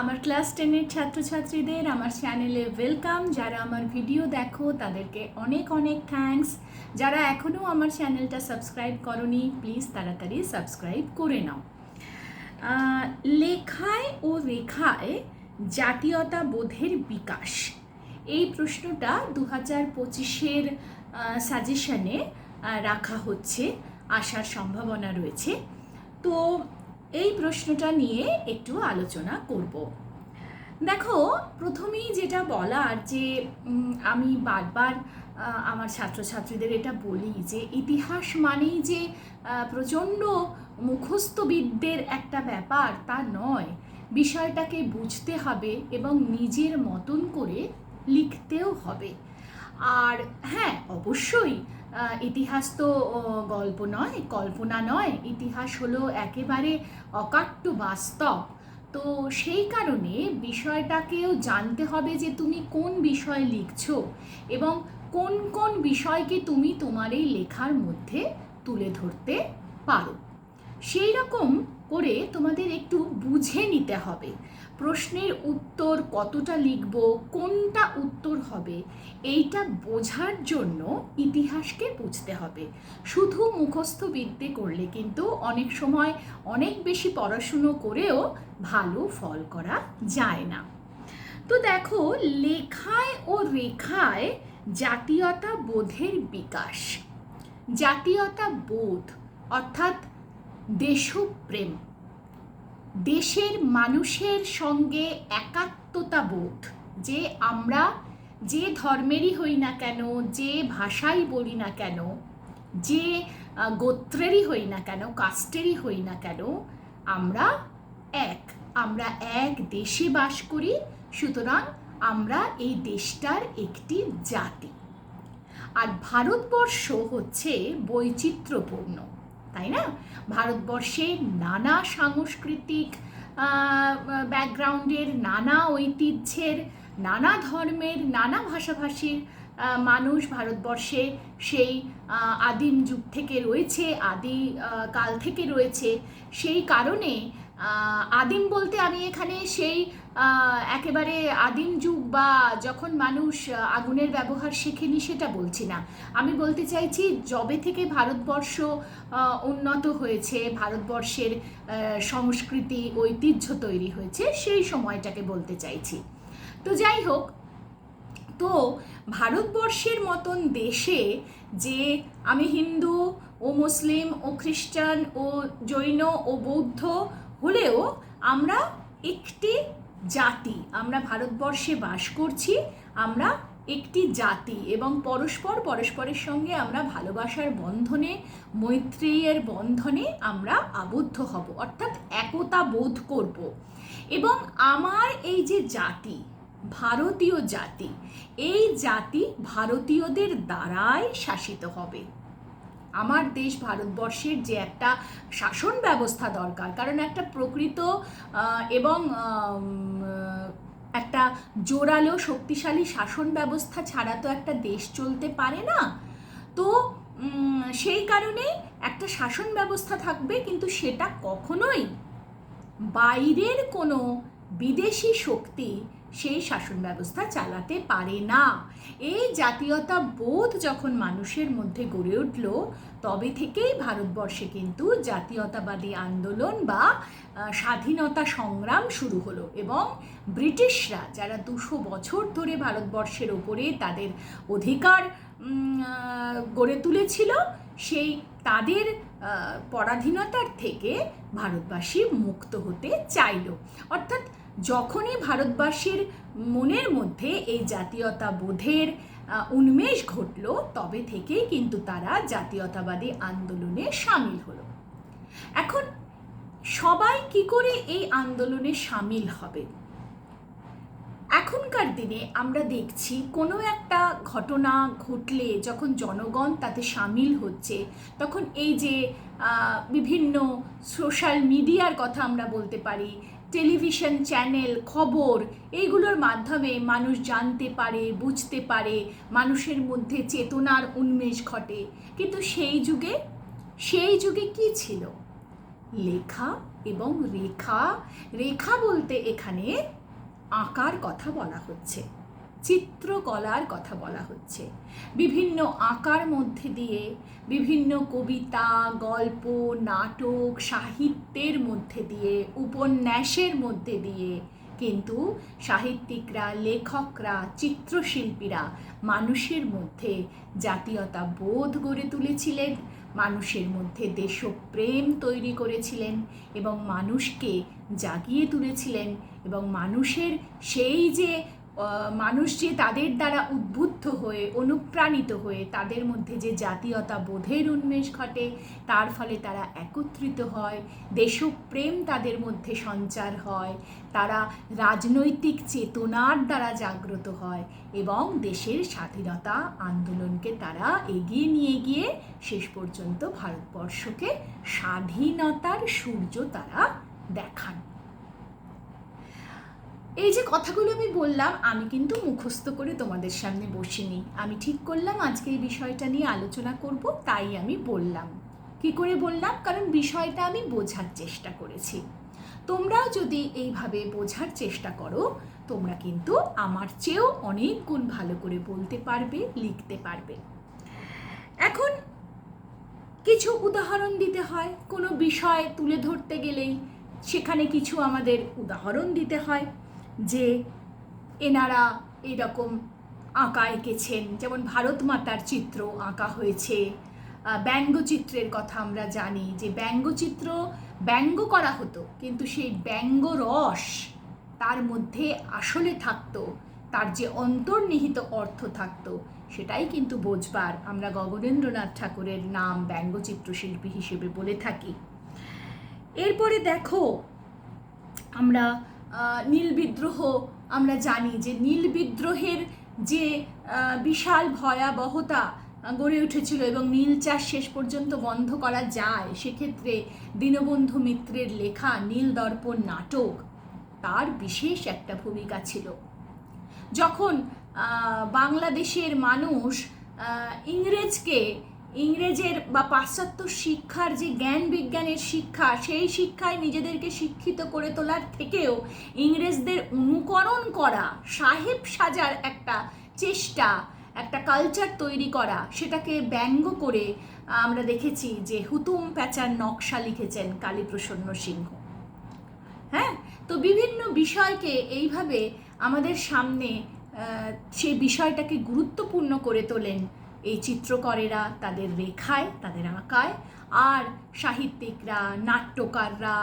আমার ক্লাস 10-এর ছাত্রছাত্রীদের আমার চ্যানেলে ওয়েলকাম। যারা আমার ভিডিও দেখো তাদেরকে অনেক অনেক থ্যাঙ্কস। যারা এখনও আমার চ্যানেলটা সাবস্ক্রাইব করনি প্লিজ তাড়াতাড়ি সাবস্ক্রাইব করে নাও। লেখায় ও রেখায় জাতীয়তা বোধের বিকাশ, এই প্রশ্নটা 2025-এর সাজেশনে রাখা হচ্ছে, আসার সম্ভাবনা রয়েছে। তো এই প্রশ্নটা নিয়ে একটু আলোচনা করব। দেখো, প্রথমেই যেটা বলার যে আমি বারবার আমার ছাত্রছাত্রীদের এটা বলি যে ইতিহাস মানেই যে প্রচণ্ড মুখস্থবিদদের একটা ব্যাপার তা নয়, বিষয়টাকে বুঝতে হবে এবং নিজের মতন করে লিখতেও হবে। আর হ্যাঁ, অবশ্যই ইতিহাস তো গল্প নয়, কল্পনা নয়, ইতিহাস হলো একেবারে অকাট্য বাস্তব। তো সেই কারণে বিষয়টাকেও জানতে হবে যে তুমি কোন বিষয় লিখছো এবং কোন কোন বিষয়কে তুমি তোমার এই লেখার মধ্যে তুলে ধরতে পারো। সেই রকম করে তোমাদের একটু বুঝে নিতে হবে প্রশ্নের উত্তর কতটা লিখব, কোনটা উত্তর হবে, এইটা বোঝার জন্য ইতিহাসকে বুঝতে হবে। শুধু মুখস্থ বিদ্যে করলে কিন্তু অনেক সময় অনেক বেশি পড়াশুনো করেও ভালো ফল করা যায় না। তো দেখো, লেখায় ও রেখায় জাতীয়তা বোধের বিকাশ। জাতীয়তা বোধ অর্থাৎ দেশপ্রেম, দেশের মানুষের সঙ্গে একাত্মতা বোধ, যে আমরা যে ধর্মেরই হই না কেন, যে ভাষাই বলি না কেন, যে গোত্রেরই হই না কেন, কাস্টেরই হই না কেন, আমরা এক দেশে বাস করি। সুতরাং আমরা এই দেশটার একটি জাতি। আর ভারতবর্ষ হচ্ছে বৈচিত্র্যপূর্ণ, তাই না? ভারতবর্ষে নানা সাংস্কৃতিক ব্যাকগ্রাউন্ডের, নানা ঐতিহ্যের, নানা ধর্মের, নানা ভাষাভাষীর মানুষ ভারতবর্ষে সেই আদিম যুগ থেকে রয়েছে, আদি কাল থেকে রয়েছে। সেই কারণে আদিম বলতে আমি এখানে সেই একেবারে আদিম যুগ বা যখন মানুষ আগুনের ব্যবহার শেখেনি সেটা বলছি না। আমি বলতে চাইছি যবে থেকে ভারতবর্ষ উন্নত হয়েছে, ভারতবর্ষের সংস্কৃতি ঐতিহ্য তৈরি হয়েছে, সেই সময়টাকে বলতে চাইছি। তো যাই হোক, তো ভারতবর্ষের মতন দেশে যে আমি হিন্দু ও মুসলিম ও খ্রিস্টান ও জৈন ও বৌদ্ধ হলেও আমরা একটি জাতি, আমরা ভারতবর্ষে বাস করছি, আমরা একটি জাতি এবং পরস্পরের সঙ্গে আমরা ভালোবাসার বন্ধনে, মৈত্রীর বন্ধনে আমরা আবদ্ধ হব, অর্থাৎ একতা বোধ করব। এবং আমার এই যে জাতি, ভারতীয় জাতি, এই জাতি ভারতীয়দের দ্বারাই শাসিত হবে। আমার দেশ ভারতবর্ষের যে একটা শাসন ব্যবস্থা দরকার, কারণ একটা প্রকৃত এবং একটা জোরালো শক্তিশালী শাসন ব্যবস্থা ছাড়া তো একটা দেশ চলতে পারে না। তো সেই কারণে একটা শাসন ব্যবস্থা থাকবে, কিন্তু সেটা কখনোই বাইরের কোনো বিদেশি শক্তি সেই শাসন ব্যবস্থা চালাতে পারে না। এই জাতীয়তা বোধ যখন মানুষের মধ্যে গড়ে উঠল, তবে থেকেই ভারতবর্ষে কিন্তু জাতীয়তাবাদী আন্দোলন বা স্বাধীনতা সংগ্রাম শুরু হলো এবং ব্রিটিশরা যারা 200 বছর ধরে ভারতবর্ষের ওপরে তাদের অধিকার গড়ে তুলেছিল, সেই তাদের পরাধীনতার থেকে ভারতবাসী মুক্ত হতে চাইল। অর্থাৎ যখনই ভারতবাসীর মনের মধ্যে এই জাতীয়তা বোধের উন্মেষ ঘটল, তবে থেকেই কিন্তু তারা জাতীয়তাবাদী আন্দোলনে সামিল হলো। এখন সবাই কি করে এই আন্দোলনে সামিল হবে? এখনকার দিনে আমরা দেখছি কোনো একটা ঘটনা ঘটলে যখন জনগণ তাতে সামিল হচ্ছে, তখন এই যে বিভিন্ন সোশ্যাল মিডিয়ার কথা আমরা বলতে পারি, টেলিভিশন চ্যানেল, খবর, এইগুলোর মাধ্যমে মানুষ জানতে পারে, বুঝতে পারে, মানুষের মধ্যে চেতনার উন্মেষ ঘটে। কিন্তু সেই যুগে কি ছিল? লেখা এবং রেখা। রেখা বলতে এখানে আঁকার কথা বলা হচ্ছে, চিত্রকলার কথা বলা হচ্ছে। বিভিন্ন আঁকার মধ্যে দিয়ে, বিভিন্ন কবিতা, গল্প, নাটক, সাহিত্যের মধ্যে দিয়ে, উপন্যাসের মধ্যে দিয়ে কিন্তু সাহিত্যিকরা, লেখকরা, চিত্রশিল্পীরা মানুষের মধ্যে জাতীয়তা বোধ গড়ে তুলেছিলেন, মানুষের মধ্যে দেশপ্রেম তৈরি করেছিলেন এবং মানুষকে জাগিয়ে তুলেছিলেন। এবং মানুষের সেই যে মানুষ যে তাদের দ্বারা উদ্বুদ্ধ হয়ে, অনুপ্রাণিত হয়ে তাদের মধ্যে যে জাতীয়তা বোধের উন্মেষ ঘটে, তার ফলে তারা একত্রিত হয়, দেশপ্রেম তাদের মধ্যে সঞ্চার হয়, তারা রাজনৈতিক চেতনার দ্বারা জাগ্রত হয় এবং দেশের স্বাধীনতা আন্দোলনকে তারা এগিয়ে নিয়ে গিয়ে শেষ পর্যন্ত ভারতবর্ষকে স্বাধীনতার সূর্য তারা দেখান। এই যে কথাগুলো আমি বললাম, আমি কিন্তু মুখস্থ করে তোমাদের সামনে বসিনি। আমি ঠিক করলাম আজকে এই বিষয়টা নিয়ে আলোচনা করব, তাই আমি বললাম। কি করে বললাম? কারণ বিষয়টা আমি বোঝার চেষ্টা করেছি। তোমরাও যদি এইভাবে বোঝার চেষ্টা করো, তোমরা কিন্তু আমার চেয়েও অনেক গুণ ভালো করে বলতে পারবে, লিখতে পারবে। এখন কিছু উদাহরণ দিতে হয়, কোনো বিষয় তুলে ধরতে গেলেই সেখানে কিছু আমাদের উদাহরণ দিতে হয় যে এনারা এরকম আঁকা এঁকেছেন। যেমন ভারত মাতার চিত্র আঁকা হয়েছে। ব্যঙ্গচিত্রের কথা আমরা জানি যে ব্যঙ্গচিত্র ব্যঙ্গ করা হতো, কিন্তু সেই ব্যঙ্গ রস তার মধ্যে আসলে থাকতো, তার যে অন্তর্নিহিত অর্থ থাকতো সেটাই কিন্তু বোঝবার আমরা গগনেন্দ্রনাথ ঠাকুরের নাম ব্যঙ্গচিত্র শিল্পী হিসেবে বলে থাকি। এরপরে দেখো আমরা নীল বিদ্রোহ আমরা জানি যে নীল বিদ্রোহের যে বিশাল ভয়াবহতা গড়ে উঠেছিল এবং নীল চাষ শেষ পর্যন্ত বন্ধ করা যায়, সেক্ষেত্রে দীনবন্ধু মিত্রের লেখা নীল দর্পণ নাটক তার বিশেষ একটা ভূমিকা ছিল। যখন বাংলাদেশের মানুষ ইংরেজের বা পাশ্চাত্য শিক্ষার যে জ্ঞান বিজ্ঞানের শিক্ষা, সেই শিক্ষায় নিজেদেরকে শিক্ষিত করে তোলার থেকেও ইংরেজদের অনুকরণ করা, সাহেব সাজার একটা চেষ্টা, একটা কালচার তৈরি করা, সেটাকে ব্যঙ্গ করে আমরা দেখেছি যে হুতুম প্যাঁচার নকশা লিখেছেন কালীপ্রসন্ন সিংহ। হ্যাঁ, তো বিভিন্ন বিষয়কে এইভাবে আমাদের সামনে সেই বিষয়টাকে গুরুত্বপূর্ণ করে তোলেন এই চিত্রকরেরা তাদের রেখায়, তাদের আঁকায়, আর সাহিত্যিকরা, নাট্যকাররা,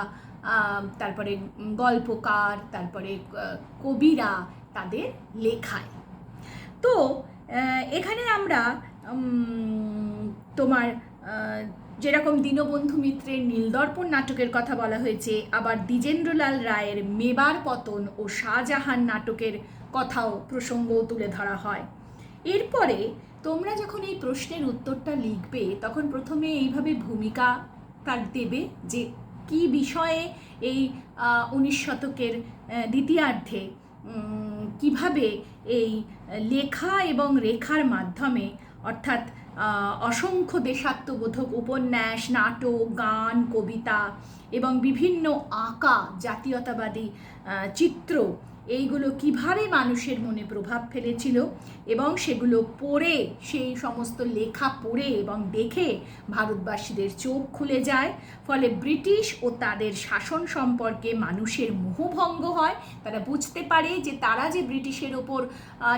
তারপরে গল্পকার, তারপরে কবিরা তাদের লেখায়। তো এখানে আমরা তোমার যেরকম দীনবন্ধু মিত্রের নীলদর্পণ নাটকের কথা বলা হয়েছে, আবার দ্বিজেন্দ্রলাল রায়ের মেবার পতন ও শাহজাহান নাটকের কথাও প্রসঙ্গও তুলে ধরা হয়। এরপরে তোমরা যখন এই প্রশ্নের উত্তরটা লিখবে তখন প্রথমে এইভাবে ভূমিকা তার দেবে যে কি বিষয়ে এই 19 শতকের দ্বিতীয়ার্ধে কিভাবে এই লেখা এবং রেখার মাধ্যমে, অর্থাৎ অসংখ্য দেশাত্মবোধক উপন্যাস, নাটক, গান, কবিতা এবং বিভিন্ন আঁকা জাতীয়তাবাদী চিত্র, এইগুলো কিভাবে মানুষের মনে প্রভাব ফেলেছিল এবং সেগুলো পড়ে, সেই সমস্ত লেখা পড়ে এবং দেখে ভারতবাসীদের চোখ খুলে যায়। ফলে ব্রিটিশ ও তাদের শাসন সম্পর্কে মানুষের মোহভঙ্গ হয়। তারা বুঝতে পারে যে তারা যে ব্রিটিশের ওপর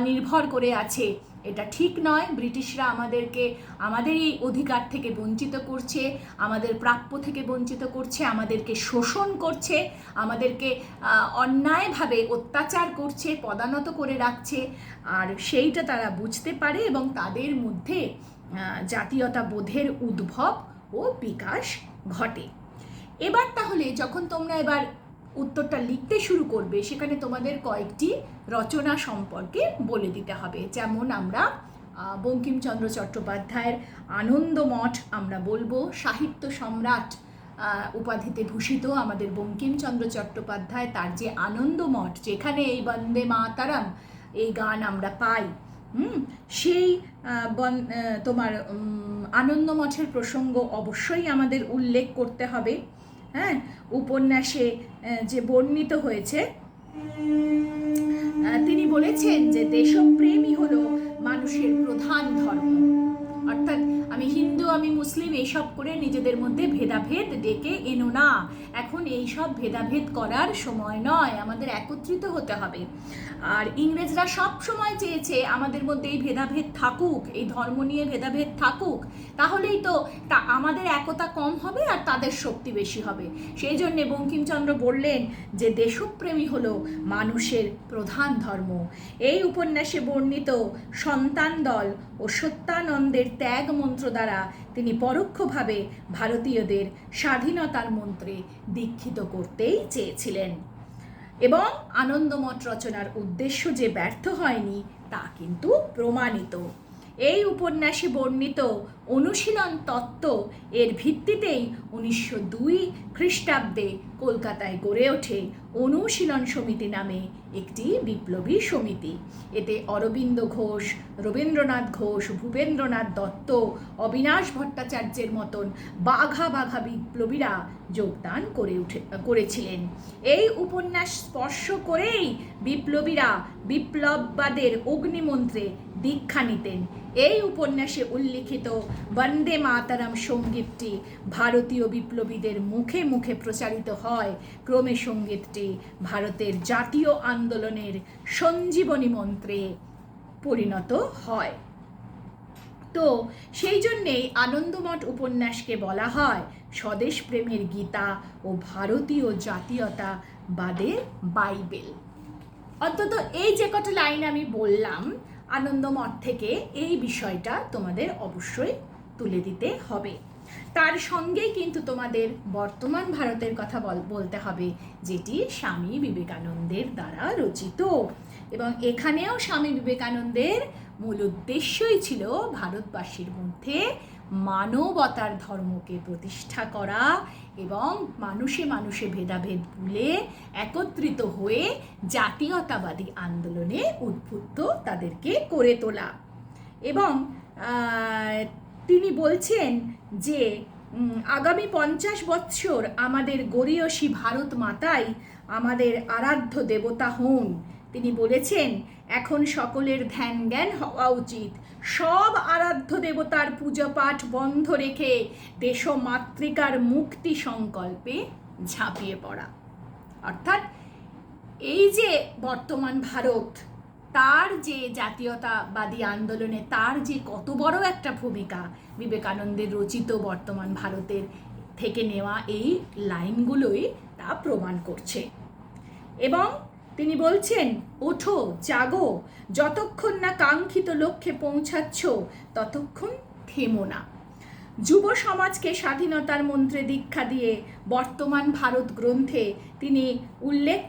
নির্ভর করে আছে এটা ঠিক নয়, ব্রিটিশরা আমাদেরকে আমাদের এই অধিকার থেকে বঞ্চিত করছে, আমাদের প্রাপ্য থেকে বঞ্চিত করছে, আমাদেরকে শোষণ করছে, আমাদেরকে অন্যায়ভাবে অত্যাচার করছে, পদানত করে রাখছে। আর সেইটা তারা বুঝতে পারে এবং তাদের মধ্যে জাতীয়তা বোধের উদ্ভব ও বিকাশ ঘটে। এবার তাহলে যখন তোমরা এবার উত্তরটা লিখতে শুরু করবে, সেখানে তোমাদের কয়েকটি রচনা সম্পর্কে বলে দিতে হবে। যেমন আমরা বঙ্কিমচন্দ্র চট্টোপাধ্যায়ের আনন্দমঠ আমরা বলবো, সাহিত্য সম্রাট উপাধিতে ভূষিত আমাদের বঙ্কিমচন্দ্র চট্টোপাধ্যায়, তার যে আনন্দমঠ, যেখানে এই বন্দে মাতরম এই গান আমরা পাই, সেই তোমার আনন্দমঠের প্রসঙ্গ অবশ্যই আমাদের উল্লেখ করতে হবে। হ্যাঁ, উপন্যাসে যে বর্ণিত হয়েছে, তিনি বলেছেন যে দেশপ্রেমই হলো মানুষের প্রধান ধর্ম। অর্থাৎ আমি হিন্দু, আমি মুসলিম এইসব করে নিজেদের মধ্যে ভেদাভেদ ডেকে এনো না। এখন এইসব ভেদাভেদ করার সময় নয়, আমাদের একত্রিত হতে হবে। আর ইংরেজরা সব সময় চেয়েছে আমাদের মধ্যে এই ভেদাভেদ থাকুক, এই ধর্ম নিয়ে ভেদাভেদ থাকুক, তাহলেই তো আমাদের একতা কম হবে আর তাদের শক্তি বেশি হবে। সেই জন্যে বঙ্কিমচন্দ্র বললেন যে দেশপ্রেমই হলো মানুষের প্রধান ধর্ম। এই উপন্যাসে বর্ণিত সন্তান দল ও সত্যানন্দের ত্যাগ মন্ত্র দ্বারা তিনি পরোক্ষভাবে ভারতীয়দের স্বাধীনতার মন্ত্রে দীক্ষিত করতেই চেয়েছিলেন। এবং আনন্দমঠ রচনার উদ্দেশ্য যে ব্যর্থ হয়নি তা কিন্তু প্রমাণিত। এই উপন্যাসে বর্ণিত অনুশীলন তত্ত্ব এর ভিত্তিতেই 1902 খ্রিস্টাব্দে কলকাতায় গড়ে ওঠে অনুশীলন সমিতি নামে একটি বিপ্লবী সমিতি। এতে অরবিন্দ ঘোষ, রবীন্দ্রনাথ ঘোষ, ভূপেন্দ্রনাথ দত্ত, অবিনাশ ভট্টাচার্যের মতন বাঘা বাঘা বিপ্লবীরা যোগদান করেছিলেন। এই উপন্যাস স্পর্শ করেই বিপ্লবীরা বিপ্লববাদের অগ্নিমন্ত্রে দীক্ষা নিতেন। এই উপন্যাসে উল্লিখিত বন্দে মাতরম সঙ্গীতটি ভারতীয় বিপ্লবীদের মুখে মুখে প্রচারিত হয়। ক্রমে সঙ্গীতটি ভারতের জাতীয় আন্দোলনের সঞ্জীবনী মন্ত্রে পরিণত হয়। তো সেই জন্যেই আনন্দমঠ উপন্যাসকে বলা হয় স্বদেশ প্রেমের গীতা ও ভারতীয় জাতীয়তাবাদের বাইবেল। অন্তত এই যে কটা লাইন আমি বললাম আনন্দমঠ থেকে, এই বিষয়টা তোমাদের অবশ্যই তুলে দিতে হবে। তার সঙ্গেই কিন্তু তোমাদের বর্তমান ভারতের কথা বলতে হবে, যেটি স্বামী বিবেকানন্দের দ্বারা রচিত। এবং এখানেও স্বামী বিবেকানন্দের মূল উদ্দেশ্যই ছিল ভারতবাসীর মধ্যে মানবতার ধর্মকে প্রতিষ্ঠা করা এবং মানুষে মানুষে ভেদাভেদ ভুলে একত্রিত হয়ে জাতীয়তাবাদী আন্দোলনে উদ্বুদ্ধ তাদেরকে করে তোলা। এবং তিনি বলছেন যে আগামী 50 বৎসর আমাদের গরীয়সী ভারত মাতাই আমাদের আরাধ্য দেবতা হন। তিনি বলেছেন এখন সকলের ধ্যান জ্ঞান হওয়া উচিত, সব আরাধ্য দেবতার পূজা পাঠ বন্ধ রেখে দেশমাতৃকার মুক্তি সংকল্পে ঝাঁপিয়ে পড়া। অর্থাৎ এই যে বর্তমান ভারত, তার যে জাতীয়তাবাদী আন্দোলনে তার যে কত বড় একটা ভূমিকা, বিবেকানন্দের রচিত বর্তমান ভারতের থেকে নেওয়া এই লাইনগুলোই তা প্রমাণ করছে। এবং তিনি বলছেন ওঠো জাগো, যতক্ষণ না কাঙ্ক্ষিত লক্ষ্যে পৌঁছাচ্ছ ততক্ষণ থেমো না। যুব সমাজকে স্বাধীনতার মন্ত্রে দীক্ষা দিয়ে বর্তমান ভারত গ্রন্থে তিনি উল্লেখ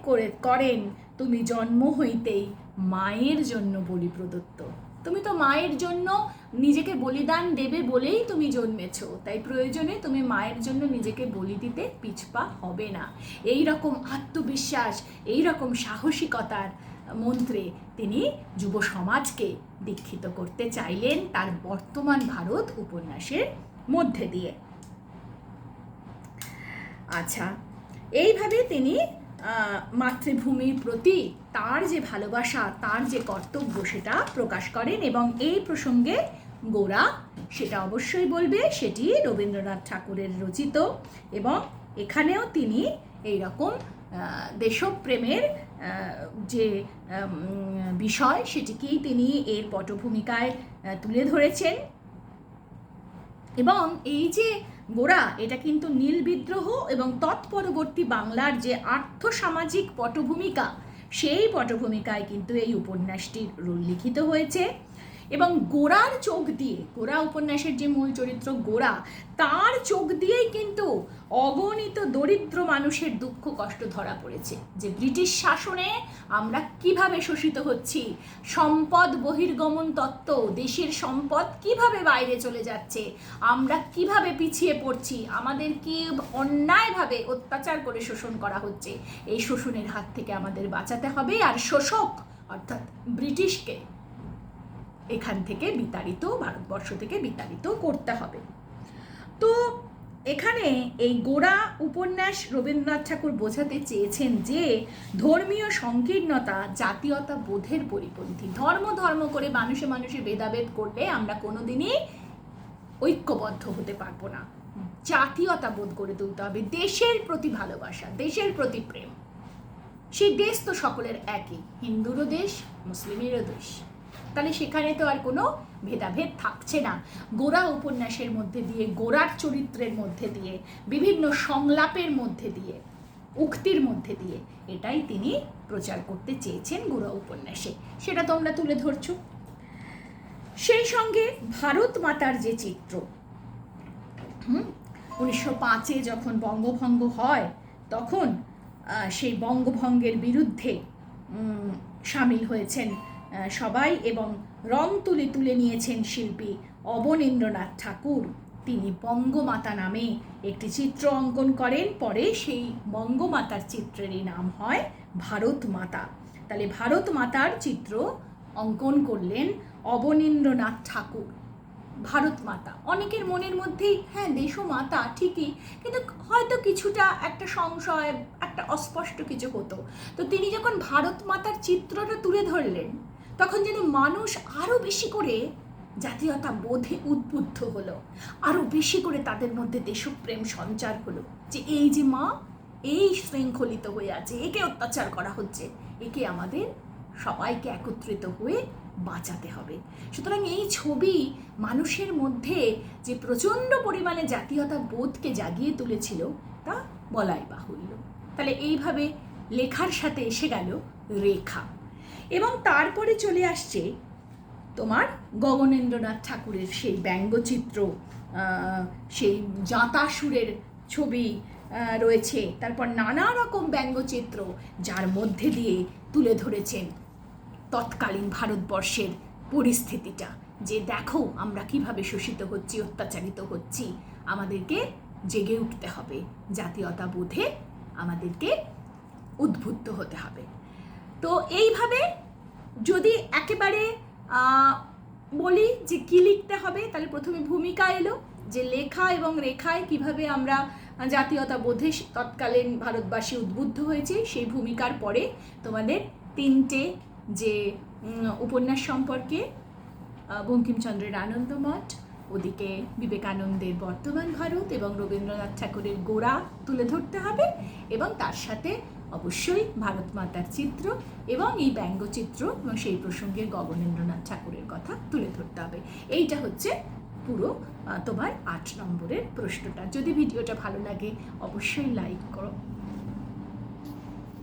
করেন তুমি জন্ম হইতেই মায়ের জন্য বলি প্রদত্ত। তুমি তো মায়ের জন্য নিজেকে বলিদান দেবে বলেই তুমি জন্মেছ, তাই প্রয়োজনে তুমি মায়ের জন্য নিজেকে বলি দিতে পিছপা হবে না। এই রকম আত্মবিশ্বাস, এই রকম সাহসিকতার মন্ত্রে তিনি যুব সমাজকে দীক্ষিত করতে চাইলেন তার বর্তমান ভারত উপন্যাসের মধ্যে দিয়ে। আচ্ছা, এইভাবে তিনি মাতৃভূমির প্রতি তার যে ভালোবাসা, তার যে কর্তব্য সেটা প্রকাশ করেন। এবং এই প্রসঙ্গে গোরা সেটা অবশ্যই বলবে, সেটি রবীন্দ্রনাথ ঠাকুরের রচিত। এবং এখানেও তিনি এই রকম দেশপ্রেমের যে বিষয় সেটিকেই তিনি এর পটভূমিকায় তুলে ধরেছেন। এবং এই যে গোরা, এটা কিন্তু নীল বিদ্রোহ এবং তৎপরবর্তী বাংলার যে আর্থসামাজিক পটভূমিকা, সেই পটভূমিকায় কিন্তু এই উপন্যাসটি লিখিত হয়েছে। এবং গোরার চোখ দিয়ে, গোরা উপন্যাসের যে মূল চরিত্র গোরা, তার চোখ দিয়েই কিন্তু অগণিত দরিদ্র মানুষের দুঃখ কষ্ট ধরা পড়েছে, যে ব্রিটিশ শাসনে আমরা কিভাবে শোষিত হচ্ছি, সম্পদ বহির্গমন তত্ত্ব, দেশের সম্পদ কিভাবে বাইরে চলে যাচ্ছে, আমরা কিভাবে পিছিয়ে পড়ছি, আমাদের কি অন্যায়ভাবে অত্যাচার করে শোষণ করা হচ্ছে। এই শোষণের হাত থেকে আমাদের বাঁচাতে হবে, আর শোষক অর্থাৎ ব্রিটিশকে এখান থেকে বিতাড়িত, ভারতবর্ষ থেকে বিতাড়িত করতে হবে। তো এখানে এই গোরা উপন্যাস রবীন্দ্রনাথ ঠাকুর বোঝাতে চেয়েছেন যে ধর্মীয় সংকীর্ণতা জাতীয়তা বোধের পরিপন্থী। ধর্ম করে মানুষে মানুষে ভেদাভেদ করলে আমরা কোনোদিনই ঐক্যবদ্ধ হতে পারবো না। জাতীয়তা বোধ করে তুলতে হবে, দেশের প্রতি ভালোবাসা, দেশের প্রতি প্রেম। সেই দেশ তো সকলের একই, হিন্দুরও দেশ, মুসলিমেরও দেশ। তাহলে সেখানে তো আর কোনো ভেদাভেদ থাকছে না। গোরা উপন্যাসের মধ্যে দিয়ে, গোরার চরিত্রের মধ্যে দিয়ে, বিভিন্ন সংলাপের মধ্যে দিয়ে, উক্তির মধ্যে দিয়ে এটাই তিনি প্রচার করতে চেয়েছেন গোরা উপন্যাসে, সেটা তোমরা তুলে ধরছো। সেই সঙ্গে ভারত মাতার যে চিত্র, 1905 যখন বঙ্গভঙ্গ হয় তখন সেই বঙ্গভঙ্গের বিরুদ্ধে সামিল হয়েছেন সবাই, এবং রং তুলে নিয়েছেন শিল্পী অবনীন্দ্রনাথ ঠাকুর। তিনি বঙ্গমাতা নামে একটি চিত্র অঙ্কন করেন, পরে সেই বঙ্গমাতার চিত্রেরই নাম হয় ভারত মাতা। তাহলে ভারত মাতার চিত্র অঙ্কন করলেন অবনীন্দ্রনাথ ঠাকুর। ভারত মাতা অনেকের মনের মধ্যেই, হ্যাঁ দেশও মাতা ঠিকই, কিন্তু হয়তো কিছুটা একটা সংশয়, একটা অস্পষ্ট কিছু হতো। তো তিনি যখন ভারত মাতার চিত্রটা তুলে ধরলেন তখন যেন মানুষ আরও বেশি করে জাতীয়তা বোধে উদ্বুদ্ধ হলো, আরও বেশি করে তাদের মধ্যে দেশপ্রেম সঞ্চার হলো, যে এই যে মা এই শৃঙ্খলিত হয়ে আছে, একে অত্যাচার করা হচ্ছে, একে আমাদের সবাইকে একত্রিত হয়ে বাঁচাতে হবে। সুতরাং এই ছবি মানুষের মধ্যে যে প্রচণ্ড পরিমাণে জাতীয়তা বোধকে জাগিয়ে তুলেছিল তা বলাই বাহুল্য। তাহলে এইভাবে লেখার সাথে এসে গেল রেখা, এবং তারপরে চলে আসছে তোমার গগনেন্দ্রনাথ ঠাকুরের সেই ব্যঙ্গচিত্র, সেই জাঁতাসুরের ছবি রয়েছে, তারপর নানা রকম ব্যঙ্গচিত্র যার মধ্যে দিয়ে তুলে ধরেছেন তৎকালীন ভারতবর্ষের পরিস্থিতিটা, যে দেখো আমরা কিভাবে শোষিত হচ্ছি, অত্যাচারিত হচ্ছি, আমাদেরকে জেগে উঠতে হবে, জাতীয়তা বোধে আমাদেরকে উদ্বুদ্ধ হতে হবে। তো এইভাবে যদি একেবারে বলি যে কী লিখতে হবে, তাহলে প্রথমে ভূমিকা এলো, যে লেখা এবং রেখায় কিভাবে আমরা জাতীয়তা বোধে তৎকালীন ভারতবাসী উদ্বুদ্ধ হয়েছে, সেই ভূমিকার পরে তোমাদের তিনটে যে উপন্যাস সম্পর্কে, বঙ্কিমচন্দ্রের আনন্দমঠ, ওদিকে বিবেকানন্দের বর্তমান ভারত এবং রবীন্দ্রনাথ ঠাকুরের গোরা তুলে ধরতে হবে, এবং তার সাথে অবশ্যই ভারত মাতার চিত্র এবং এই ব্যঙ্গচিত্র এবং সেই প্রসঙ্গে গগনেন্দ্রনাথ ঠাকুরের কথা তুলে ধরতে হবে। এইটা হচ্ছে পুরো তোমার 8 নম্বরের প্রশ্নটা। যদি ভিডিওটা ভালো লাগে অবশ্যই লাইক করো।